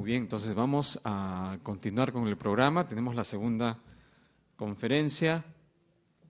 Muy bien, entonces vamos a continuar con el programa. Tenemos la segunda conferencia.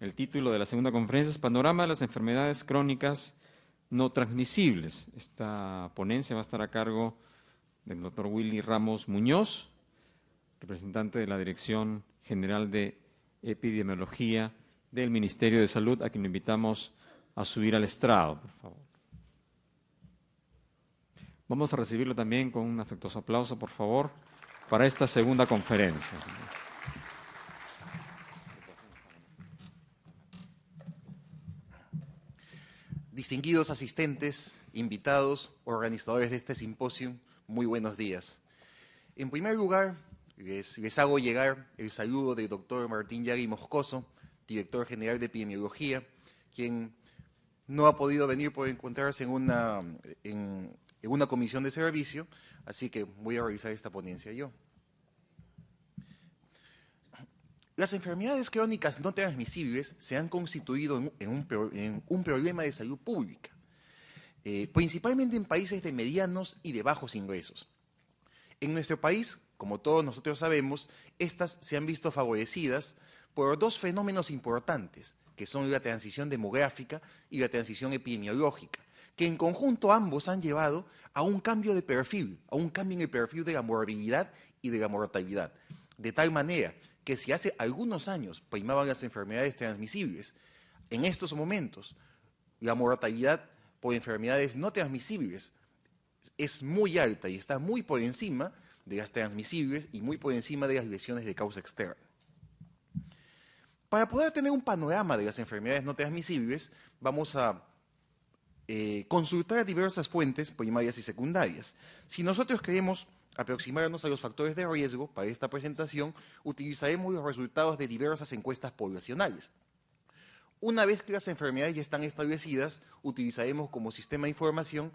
El título de la segunda conferencia es Panorama de las enfermedades crónicas no transmisibles. Esta ponencia va a estar a cargo del doctor Willy Ramos Muñoz, representante de la Dirección General de Epidemiología del Ministerio de Salud, a quien lo invitamos a subir al estrado, por favor. Vamos a recibirlo también con un afectuoso aplauso, por favor, para esta segunda conferencia. Distinguidos asistentes, invitados, organizadores de este simposio, muy buenos días. En primer lugar, les hago llegar el saludo del doctor Martín Yagui Moscoso, director general de epidemiología, quien no ha podido venir por encontrarse en una comisión de servicio, así que voy a realizar esta ponencia yo. Las enfermedades crónicas no transmisibles se han constituido en un problema de salud pública, principalmente en países de medianos y de bajos ingresos. En nuestro país, como todos nosotros sabemos, estas se han visto favorecidas por dos fenómenos importantes, que son la transición demográfica y la transición epidemiológica, que en conjunto ambos han llevado a un cambio de perfil, a un cambio en el perfil de la morbilidad y de la mortalidad, de tal manera que si hace algunos años primaban las enfermedades transmisibles, en estos momentos la mortalidad por enfermedades no transmisibles es muy alta y está muy por encima de las transmisibles y muy por encima de las lesiones de causa externa. Para poder tener un panorama de las enfermedades no transmisibles, vamos a consultar diversas fuentes primarias y secundarias. Si nosotros queremos aproximarnos a los factores de riesgo para esta presentación, utilizaremos los resultados de diversas encuestas poblacionales. Una vez que las enfermedades ya están establecidas, utilizaremos como sistema de información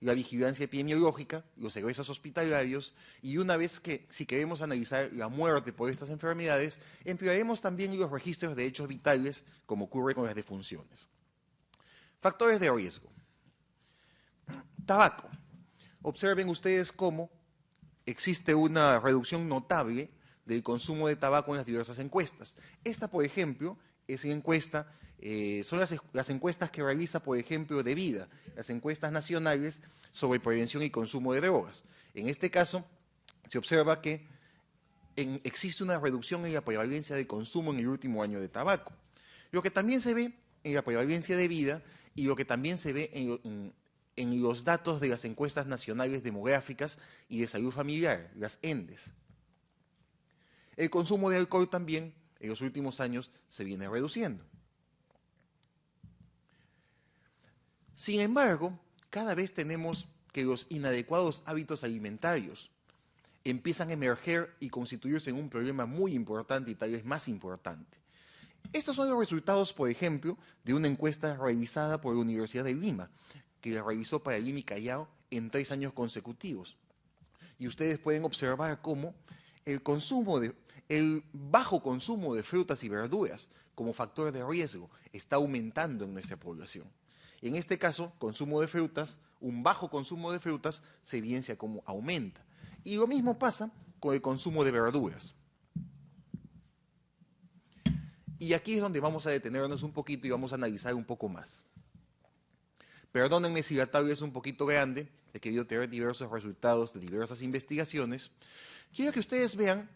la vigilancia epidemiológica, los egresos hospitalarios, y una vez que, si queremos analizar la muerte por estas enfermedades, emplearemos también los registros de hechos vitales, como ocurre con las defunciones. Factores de riesgo. Tabaco. Observen ustedes cómo existe una reducción notable del consumo de tabaco en las diversas encuestas. Esta, por ejemplo, es la encuesta, son las encuestas que realiza, por ejemplo, de vida, las encuestas nacionales sobre prevención y consumo de drogas. En este caso, se observa que existe una reducción en la prevalencia de consumo en el último año de tabaco. Lo que también se ve en la prevalencia de vida y lo que también se ve en los datos de las encuestas nacionales demográficas y de salud familiar, las ENDES. El consumo de alcohol también en los últimos años se viene reduciendo. Sin embargo, cada vez tenemos que los inadecuados hábitos alimentarios empiezan a emerger y constituirse en un problema muy importante y tal vez más importante. Estos son los resultados, por ejemplo, de una encuesta realizada por la Universidad de Lima, que la realizó para Lima y Callao en 3 años consecutivos. Y ustedes pueden observar cómo el bajo consumo de frutas y verduras como factor de riesgo está aumentando en nuestra población. En este caso, consumo de frutas, un bajo consumo de frutas se evidencia como aumenta. Y lo mismo pasa con el consumo de verduras. Y aquí es donde vamos a detenernos un poquito y vamos a analizar un poco más. Perdónenme si la tabla es un poquito grande, he querido tener diversos resultados de diversas investigaciones. Quiero que ustedes vean,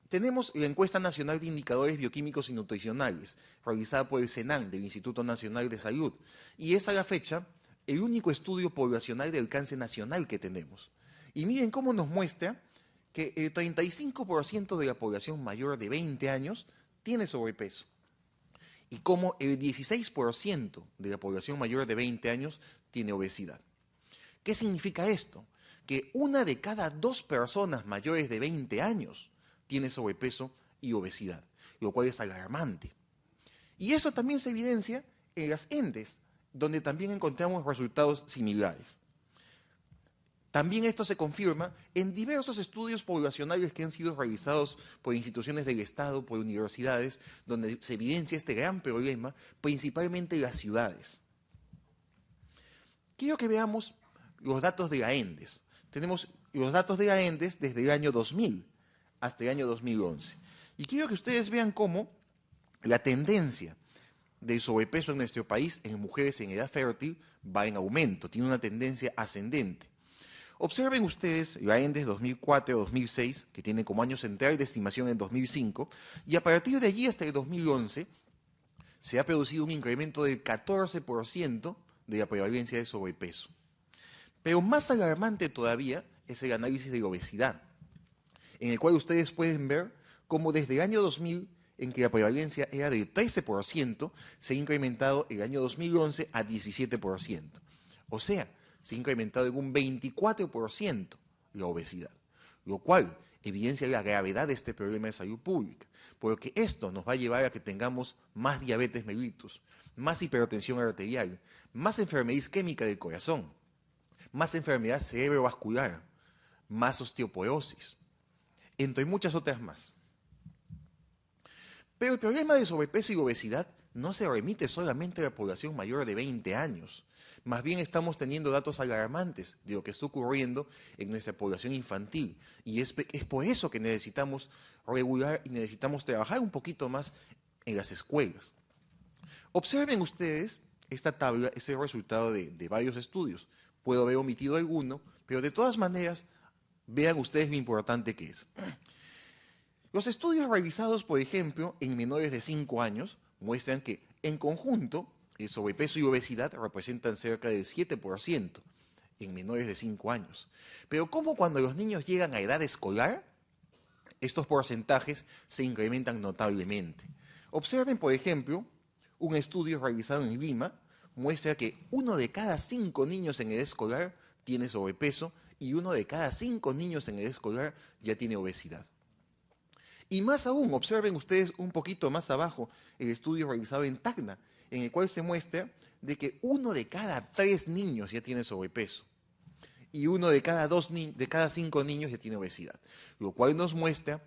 tenemos la encuesta nacional de indicadores bioquímicos y nutricionales, realizada por el CENAN, del Instituto Nacional de Salud, y es a la fecha el único estudio poblacional de alcance nacional que tenemos. Y miren cómo nos muestra que el 35% de la población mayor de 20 años tiene sobrepeso. Y como el 16% de la población mayor de 20 años tiene obesidad. ¿Qué significa esto? Que 1 de cada 2 personas mayores de 20 años tiene sobrepeso y obesidad, lo cual es alarmante. Y eso también se evidencia en las ENDES, donde también encontramos resultados similares. También esto se confirma en diversos estudios poblacionales que han sido realizados por instituciones del Estado, por universidades, donde se evidencia este gran problema, principalmente en las ciudades. Quiero que veamos los datos de la ENDES. tenemos los datos de la ENDES desde el año 2000 hasta el año 2011. Y quiero que ustedes vean cómo la tendencia del sobrepeso en nuestro país en mujeres en edad fértil va en aumento, tiene una tendencia ascendente. Observen ustedes la ENDES 2004-2006, que tiene como año central de estimación en 2005, y a partir de allí hasta el 2011 se ha producido un incremento del 14% de la prevalencia de sobrepeso. Pero más alarmante todavía es el análisis de la obesidad, en el cual ustedes pueden ver cómo desde el año 2000, en que la prevalencia era del 13%, se ha incrementado el año 2011 a 17%. O sea, se ha incrementado en un 24% la obesidad, lo cual evidencia la gravedad de este problema de salud pública, porque esto nos va a llevar a que tengamos más diabetes mellitus, más hipertensión arterial, más enfermedad isquémica del corazón, más enfermedad cerebrovascular, más osteoporosis, entre muchas otras más. Pero el problema de sobrepeso y obesidad no se remite solamente a la población mayor de 20 años. Más bien estamos teniendo datos alarmantes de lo que está ocurriendo en nuestra población infantil. Y es por eso que necesitamos regular y necesitamos trabajar un poquito más en las escuelas. Observen ustedes esta tabla, es el resultado de varios estudios. Puedo haber omitido alguno, pero de todas maneras, vean ustedes lo importante que es. Los estudios realizados, por ejemplo, en menores de 5 años, muestran que, en conjunto, el sobrepeso y obesidad representan cerca del 7% en menores de 5 años. Pero ¿cómo cuando los niños llegan a edad escolar, estos porcentajes se incrementan notablemente? Observen, por ejemplo, un estudio realizado en Lima muestra que 1 de cada 5 niños en edad escolar tiene sobrepeso y 1 de cada 5 niños en edad escolar ya tiene obesidad. Y más aún, observen ustedes un poquito más abajo el estudio realizado en Tacna, en el cual se muestra de que 1 de cada 3 niños ya tiene sobrepeso y 1 de cada 5 niños ya tiene obesidad, lo cual nos muestra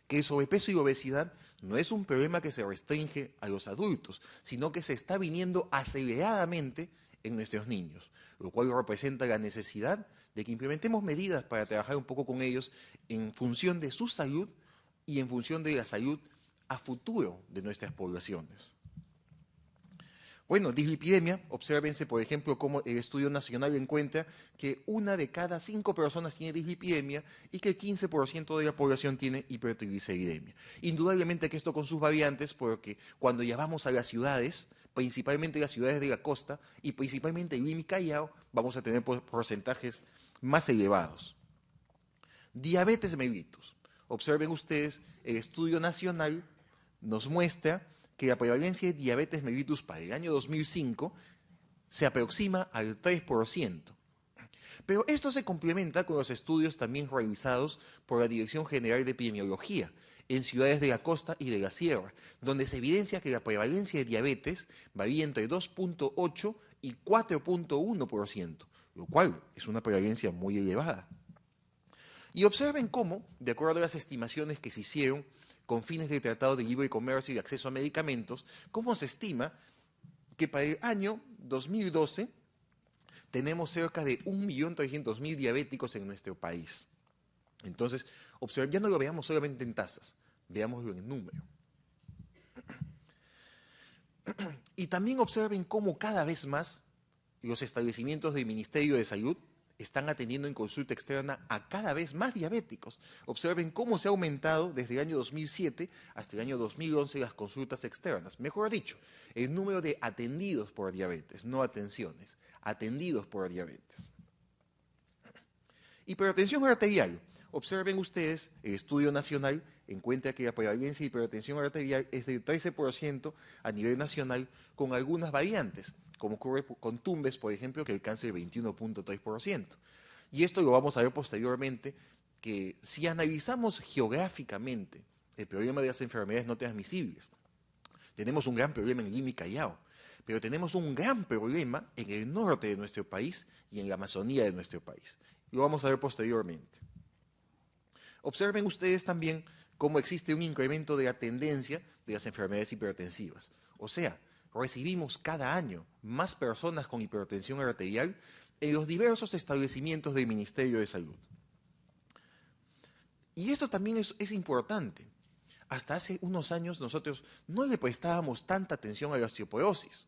que el sobrepeso y obesidad no es un problema que se restringe a los adultos, sino que se está viniendo aceleradamente en nuestros niños, lo cual representa la necesidad de que implementemos medidas para trabajar un poco con ellos en función de su salud y en función de la salud a futuro de nuestras poblaciones. Bueno, dislipidemia, obsérvense por ejemplo cómo el estudio nacional encuentra que 1 de cada 5 personas tiene dislipidemia y que el 15% de la población tiene hipertrigliceridemia. Indudablemente que esto con sus variantes, porque cuando ya vamos a las ciudades, principalmente las ciudades de la costa y principalmente Lima y Callao, vamos a tener porcentajes más elevados. Diabetes mellitus. Observen ustedes, el estudio nacional nos muestra que la prevalencia de diabetes mellitus para el año 2005 se aproxima al 3%. Pero esto se complementa con los estudios también realizados por la Dirección General de Epidemiología en ciudades de la costa y de la sierra, donde se evidencia que la prevalencia de diabetes varía entre 2.8 y 4.1%, lo cual es una prevalencia muy elevada. Y observen cómo, de acuerdo a las estimaciones que se hicieron con fines del Tratado de Libre Comercio y Acceso a Medicamentos, cómo se estima que para el año 2012 tenemos cerca de 1.300.000 diabéticos en nuestro país. Entonces, ya no lo veamos solamente en tasas, veámoslo en número. Y también observen cómo cada vez más los establecimientos del Ministerio de Salud están atendiendo en consulta externa a cada vez más diabéticos. Observen cómo se ha aumentado desde el año 2007 hasta el año 2011 las consultas externas. Mejor dicho, el número de atendidos por diabetes, no atenciones, atendidos por diabetes. Hipertensión arterial. Observen ustedes, el estudio nacional encuentra que la prevalencia de hipertensión arterial es del 13% a nivel nacional con algunas variantes, como ocurre con Tumbes, por ejemplo, que alcanza el 21.3%. Y esto lo vamos a ver posteriormente, que si analizamos geográficamente el problema de las enfermedades no transmisibles, tenemos un gran problema en Lima y Callao, pero tenemos un gran problema en el norte de nuestro país y en la Amazonía de nuestro país. Lo vamos a ver posteriormente. Observen ustedes también cómo existe un incremento de la tendencia de las enfermedades hipertensivas. O sea, recibimos cada año más personas con hipertensión arterial en los diversos establecimientos del Ministerio de Salud. Y esto también es importante. Hasta hace unos años nosotros no le prestábamos tanta atención a la osteoporosis.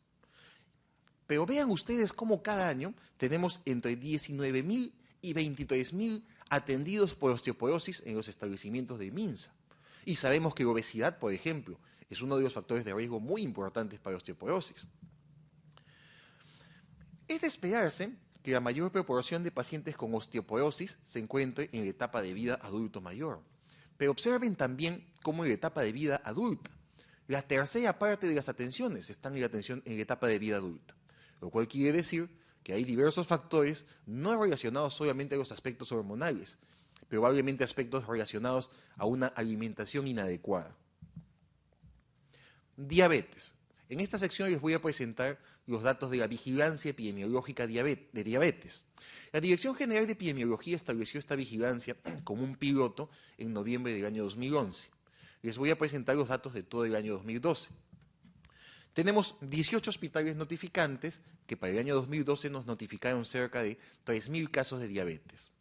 Pero vean ustedes cómo cada año tenemos entre 19.000 y 23.000 atendidos por osteoporosis en los establecimientos de MINSA. Y sabemos que la obesidad, por ejemplo, es uno de los factores de riesgo muy importantes para la osteoporosis. Es de esperarse que la mayor proporción de pacientes con osteoporosis se encuentre en la etapa de vida adulto mayor. Pero observen también cómo en la etapa de vida adulta, la tercera parte de las atenciones están en la etapa de vida adulta, lo cual quiere decir que hay diversos factores no relacionados solamente a los aspectos hormonales, probablemente aspectos relacionados a una alimentación inadecuada. Diabetes. En esta sección les voy a presentar los datos de la vigilancia epidemiológica de diabetes. La Dirección General de Epidemiología estableció esta vigilancia como un piloto en noviembre del año 2011. Les voy a presentar los datos de todo el año 2012. Tenemos 18 hospitales notificantes que para el año 2012 nos notificaron cerca de 3.000 casos de diabetes.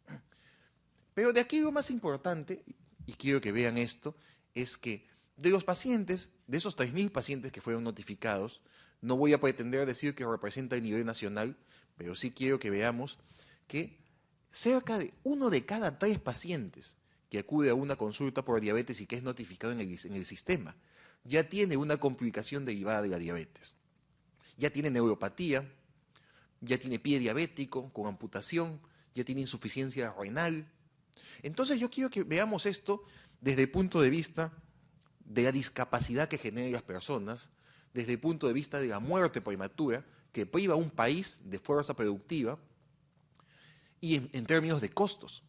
Pero de aquí lo más importante, y quiero que vean esto, es que de los pacientes, de esos 3.000 pacientes que fueron notificados, no voy a pretender decir que representa el nivel nacional, pero sí quiero que veamos que cerca de 1 de cada 3 pacientes que acude a una consulta por diabetes y que es notificado en el sistema, ya tiene una complicación derivada de la diabetes. Ya tiene neuropatía, ya tiene pie diabético con amputación, ya tiene insuficiencia renal. Entonces yo quiero que veamos esto desde el punto de vista de la discapacidad que generan las personas, desde el punto de vista de la muerte prematura que priva a un país de fuerza productiva y en términos de costos,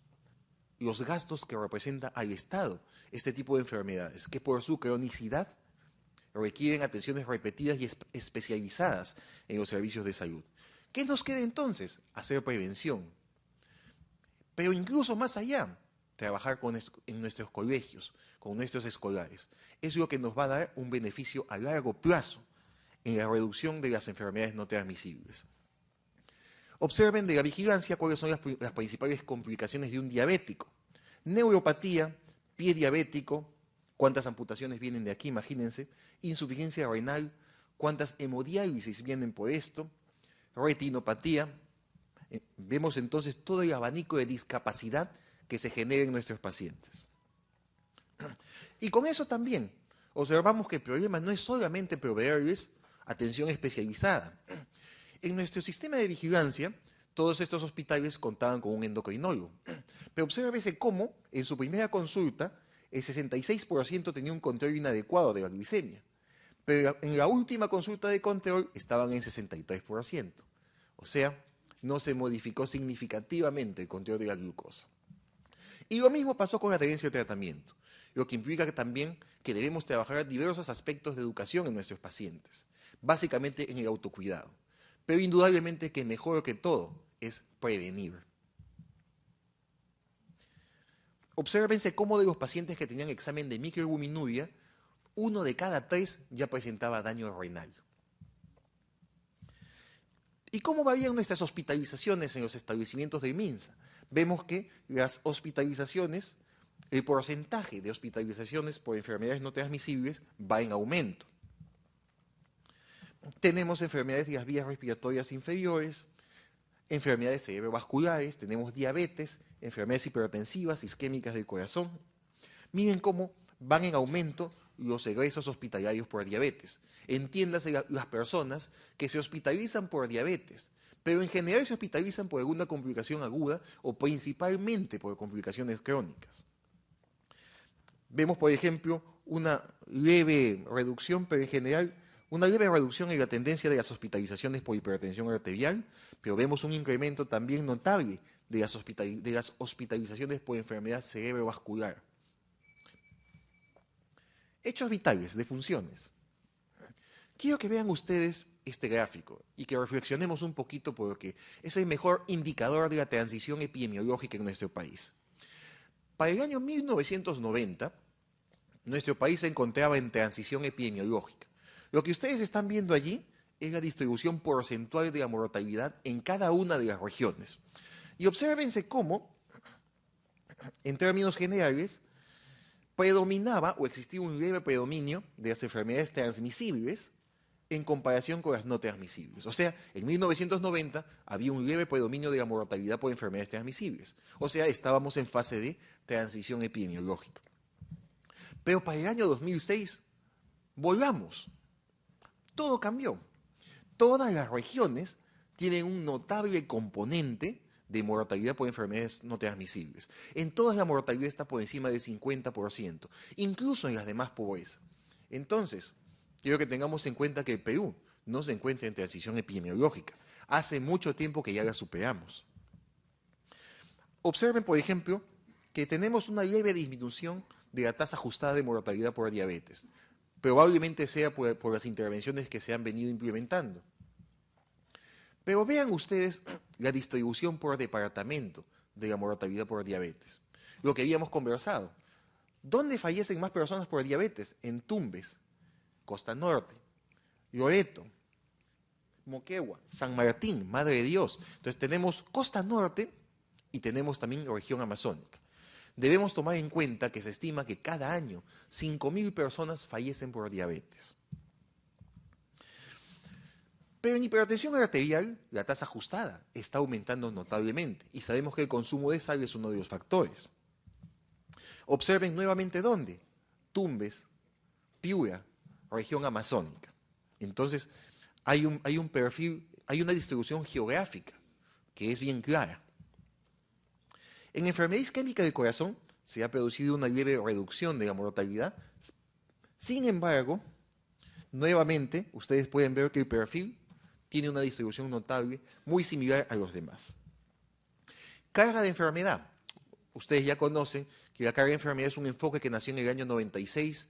los gastos que representa al Estado este tipo de enfermedades, que por su cronicidad requieren atenciones repetidas y especializadas en los servicios de salud. ¿Qué nos queda entonces? Hacer prevención. Pero incluso más allá, trabajar en nuestros colegios, con nuestros escolares. Es lo que nos va a dar un beneficio a largo plazo en la reducción de las enfermedades no transmisibles. Observen de la vigilancia cuáles son las principales complicaciones de un diabético. Neuropatía, pie diabético, cuántas amputaciones vienen de aquí, imagínense, insuficiencia renal, cuántas hemodiálisis vienen por esto, retinopatía. Vemos entonces todo el abanico de discapacidad que se genera en nuestros pacientes. Y con eso también observamos que el problema no es solamente proveerles atención especializada. En nuestro sistema de vigilancia, todos estos hospitales contaban con un endocrinólogo. Pero obsérvese cómo, en su primera consulta, el 66% tenía un control inadecuado de la glicemia. Pero en la última consulta de control estaban en 63%. O sea, no se modificó significativamente el control de la glucosa. Y lo mismo pasó con la adherencia al tratamiento, lo que implica también que debemos trabajar diversos aspectos de educación en nuestros pacientes, básicamente en el autocuidado. Pero indudablemente que mejor que todo es prevenir. Obsérvense cómo de los pacientes que tenían examen de microalbuminuria, 1 de cada 3 ya presentaba daño renal. ¿Y cómo varían nuestras hospitalizaciones en los establecimientos de MINSA? Vemos que las hospitalizaciones, el porcentaje de hospitalizaciones por enfermedades no transmisibles va en aumento. Tenemos enfermedades de las vías respiratorias inferiores, enfermedades cerebrovasculares, tenemos diabetes, enfermedades hipertensivas, isquémicas del corazón. Miren cómo van en aumento los egresos hospitalarios por diabetes. Entiéndase las personas que se hospitalizan por diabetes, pero en general se hospitalizan por alguna complicación aguda o principalmente por complicaciones crónicas. Vemos, por ejemplo, una leve reducción, pero en general una leve reducción en la tendencia de las hospitalizaciones por hipertensión arterial, pero vemos un incremento también notable de las hospitalizaciones por enfermedad cerebrovascular. Hechos vitales de funciones. Quiero que vean ustedes este gráfico y que reflexionemos un poquito porque es el mejor indicador de la transición epidemiológica en nuestro país. Para el año 1990, nuestro país se encontraba en transición epidemiológica. Lo que ustedes están viendo allí es la distribución porcentual de la mortalidad en cada una de las regiones. Y obsérvense cómo, en términos generales, predominaba o existía un leve predominio de las enfermedades transmisibles en comparación con las no transmisibles. O sea, en 1990 había un leve predominio de la mortalidad por enfermedades transmisibles. O sea, estábamos en fase de transición epidemiológica. Pero para el año 2006 volamos. Todo cambió. Todas las regiones tienen un notable componente de mortalidad por enfermedades no transmisibles. En todas la mortalidad está por encima del 50%, incluso en las de más pobreza. Entonces, quiero que tengamos en cuenta que el Perú no se encuentra en transición epidemiológica. Hace mucho tiempo que ya la superamos. Observen, por ejemplo, que tenemos una leve disminución de la tasa ajustada de mortalidad por diabetes. Probablemente sea por las intervenciones que se han venido implementando. Pero vean ustedes la distribución por departamento de la mortalidad por diabetes. Lo que habíamos conversado. ¿Dónde fallecen más personas por diabetes? En Tumbes, Costa Norte, Loreto, Moquegua, San Martín, Madre de Dios. Entonces tenemos Costa Norte y tenemos también la región amazónica. Debemos tomar en cuenta que se estima que cada año 5.000 personas fallecen por diabetes. Pero en hipertensión arterial, la tasa ajustada está aumentando notablemente y sabemos que el consumo de sal es uno de los factores. Observen nuevamente dónde. Tumbes, Piura, región amazónica. Entonces, hay un perfil, hay una distribución geográfica que es bien clara. En enfermedad isquémica del corazón se ha producido una leve reducción de la mortalidad. Sin embargo, nuevamente, ustedes pueden ver que el perfil tiene una distribución notable muy similar a los demás. Carga de enfermedad. Ustedes ya conocen que la carga de enfermedad es un enfoque que nació en el año 96,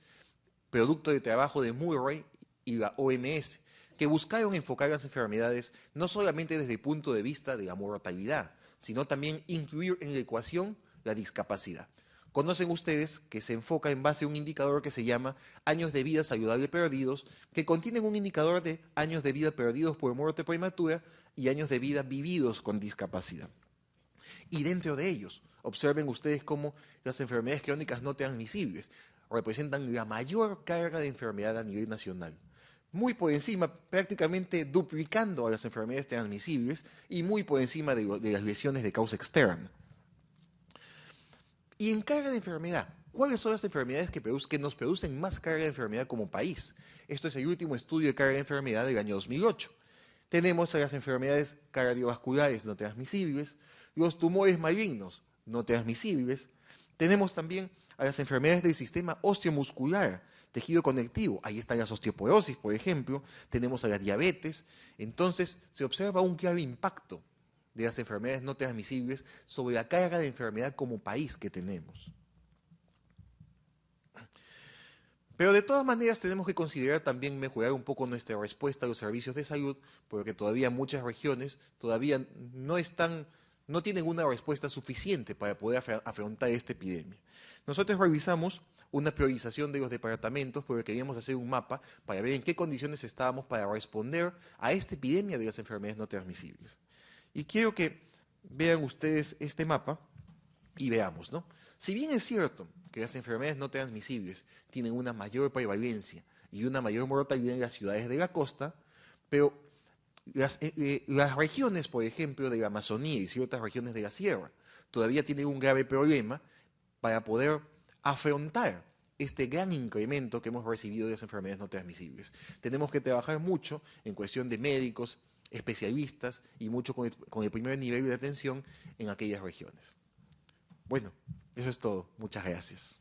producto de trabajo de Murray y la OMS, que buscaron enfocar las enfermedades no solamente desde el punto de vista de la mortalidad, sino también incluir en la ecuación la discapacidad. Conocen ustedes que se enfoca en base a un indicador que se llama años de vida saludable perdidos, que contienen un indicador de años de vida perdidos por muerte prematura y años de vida vividos con discapacidad. Y dentro de ellos, observen ustedes cómo las enfermedades crónicas no transmisibles representan la mayor carga de enfermedad a nivel nacional. Muy por encima, prácticamente duplicando a las enfermedades transmisibles y muy por encima de las lesiones de causa externa. Y en carga de enfermedad, ¿cuáles son las enfermedades que nos producen más carga de enfermedad como país? Esto es el último estudio de carga de enfermedad del año 2008. Tenemos a las enfermedades cardiovasculares no transmisibles, los tumores malignos no transmisibles, tenemos también a las enfermedades del sistema osteomuscular, tejido conectivo, ahí está la osteoporosis, por ejemplo, tenemos a la diabetes. Entonces se observa un claro impacto de las enfermedades no transmisibles sobre la carga de enfermedad como país que tenemos. Pero de todas maneras tenemos que considerar también mejorar un poco nuestra respuesta a los servicios de salud, porque todavía muchas regiones todavía no tienen una respuesta suficiente para poder afrontar esta epidemia. Nosotros realizamos una priorización de los departamentos porque queríamos hacer un mapa para ver en qué condiciones estábamos para responder a esta epidemia de las enfermedades no transmisibles. Y quiero que vean ustedes este mapa y veamos, ¿no? Si bien es cierto que las enfermedades no transmisibles tienen una mayor prevalencia y una mayor mortalidad en las ciudades de la costa, pero las regiones, por ejemplo, de la Amazonía y ciertas regiones de la sierra, todavía tienen un grave problema para poder afrontar este gran incremento que hemos recibido de las enfermedades no transmisibles. Tenemos que trabajar mucho en cuestión de médicos, especialistas y mucho con el primer nivel de atención en aquellas regiones. Bueno, eso es todo. Muchas gracias.